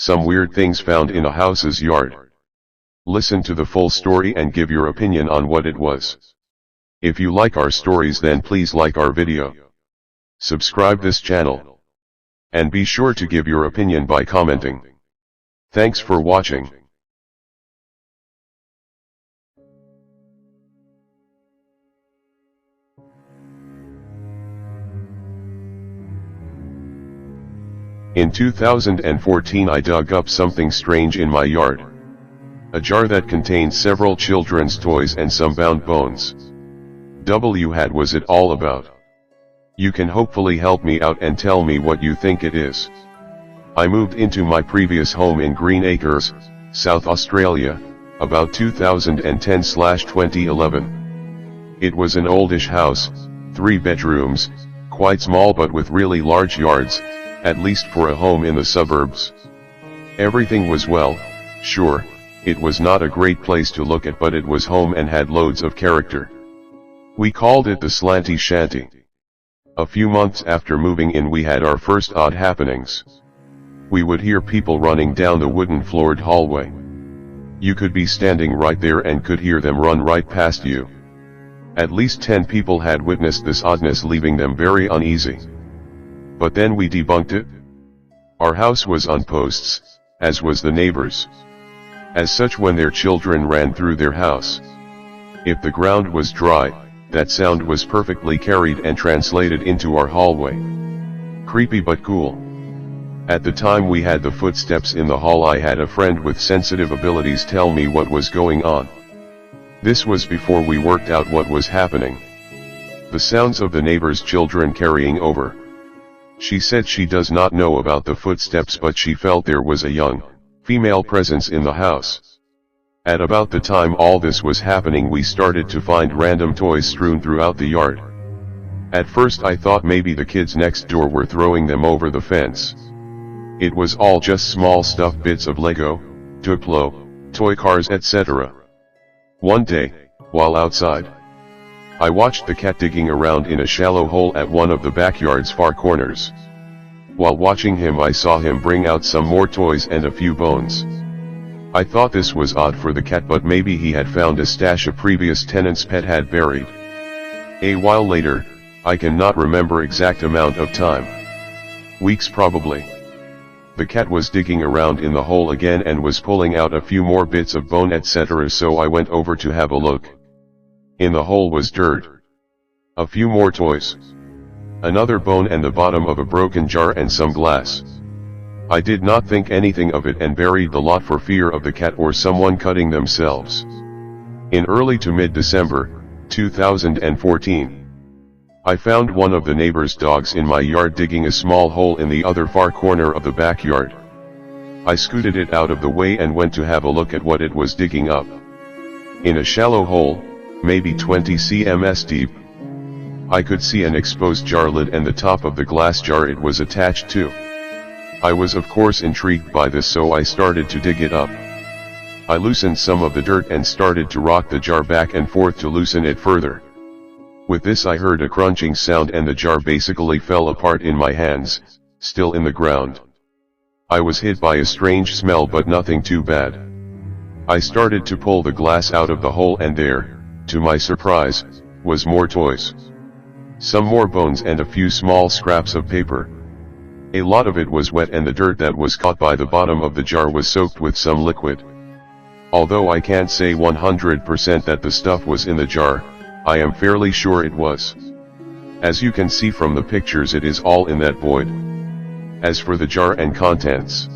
some weird things found in a house's yard. Listen to the full story and give your opinion on what it was. If you like our stories, then please like our video. Subscribe this channel. And be sure to give your opinion by commenting. Thanks for watching. In 2014 I dug up something strange in my yard. A jar that contained several children's toys and some bound bones. What was it all about? You can hopefully help me out and tell me what you think it is. I moved into my previous home in Green Acres, South Australia, about 2010/2011. It was an oldish house, 3 bedrooms, quite small but with really large yards, at least for a home in the suburbs. Everything was well, sure, it was not a great place to look at, but it was home and had loads of character. We called it the Slanty Shanty. A few months after moving in we had our first odd happenings. We would hear people running down the wooden floored hallway. You could be standing right there and could hear them run right past you. At least 10 people had witnessed this oddness, leaving them very uneasy. But then we debunked it. Our house was on posts, as was the neighbors. As such, when their children ran through their house, if the ground was dry, that sound was perfectly carried and translated into our hallway. Creepy but cool. At the time we had the footsteps in the hall, I had a friend with sensitive abilities tell me what was going on. This was before we worked out what was happening. The sounds of the neighbors' children carrying over. She said she does not know about the footsteps, but she felt there was a young, female presence in the house. At about the time all this was happening, we started to find random toys strewn throughout the yard. At first I thought maybe the kids next door were throwing them over the fence. It was all just small stuff, bits of Lego, Duplo, toy cars, etc. One day, while outside, I watched the cat digging around in a shallow hole at one of the backyard's far corners. While watching him I saw him bring out some more toys and a few bones. I thought this was odd for the cat, but maybe he had found a stash a previous tenant's pet had buried. A while later, I cannot remember exact amount of time. Weeks probably. The cat was digging around in the hole again and was pulling out a few more bits of bone, etc. So I went over to have a look. In the hole was dirt. A few more toys. Another bone and the bottom of a broken jar and some glass. I did not think anything of it and buried the lot for fear of the cat or someone cutting themselves. In early to mid-December, 2014, I found one of the neighbor's dogs in my yard digging a small hole in the other far corner of the backyard. I scooted it out of the way and went to have a look at what it was digging up. In a shallow hole, maybe 20 cm deep, I could see an exposed jar lid and the top of the glass jar it was attached to. I was of course intrigued by this, so I started to dig it up. I loosened some of the dirt and started to rock the jar back and forth to loosen it further. With this I heard a crunching sound and the jar basically fell apart in my hands, still in the ground. I was hit by a strange smell, but nothing too bad. I started to pull the glass out of the hole and there, to my surprise, was more toys. Some more bones and a few small scraps of paper. A lot of it was wet and the dirt that was caught by the bottom of the jar was soaked with some liquid. Although I can't say 100% that the stuff was in the jar, I am fairly sure it was. As you can see from the pictures, it is all in that void. As for the jar and contents,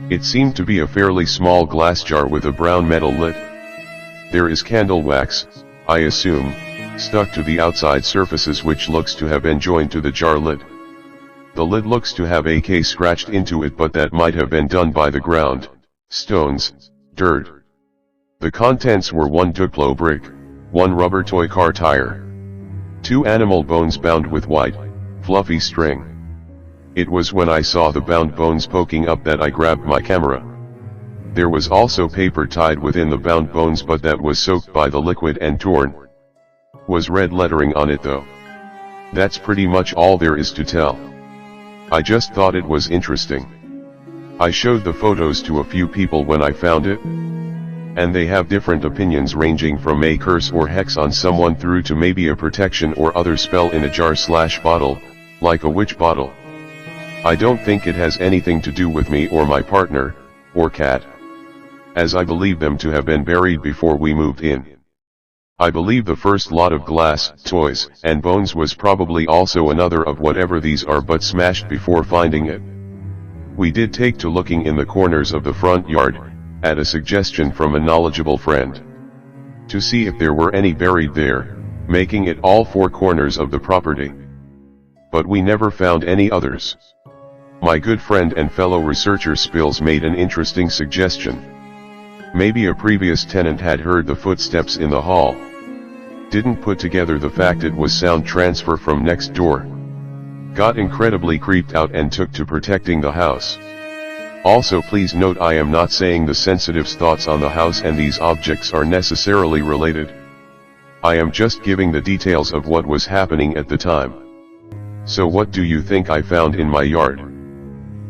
it seemed to be a fairly small glass jar with a brown metal lid. There is candle wax, I assume, stuck to the outside surfaces, which looks to have been joined to the jar lid. The lid looks to have a K scratched into it, but that might have been done by the ground, stones, dirt. The contents were 1 Duplo brick, 1 rubber toy car tire, 2 animal bones bound with white, fluffy string. It was when I saw the bound bones poking up that I grabbed my camera. There was also paper tied within the bound bones, but that was soaked by the liquid and torn. Was red lettering on it though. That's pretty much all there is to tell. I just thought it was interesting. I showed the photos to a few people when I found it, and they have different opinions ranging from a curse or hex on someone through to maybe a protection or other spell in a jar/bottle, like a witch bottle. I don't think it has anything to do with me or my partner, or cat, as I believe them to have been buried before we moved in. I believe the first lot of glass, toys, and bones was probably also another of whatever these are but smashed before finding it. We did take to looking in the corners of the front yard, at a suggestion from a knowledgeable friend, to see if there were any buried there, making it all four corners of the property. But we never found any others. My good friend and fellow researcher Spills made an interesting suggestion. Maybe a previous tenant had heard the footsteps in the hall, didn't put together the fact it was sound transfer from next door, got incredibly creeped out and took to protecting the house. Also please note I am not saying the sensitive's thoughts on the house and these objects are necessarily related. I am just giving the details of what was happening at the time. So what do you think I found in my yard?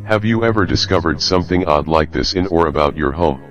Have you ever discovered something odd like this in or about your home?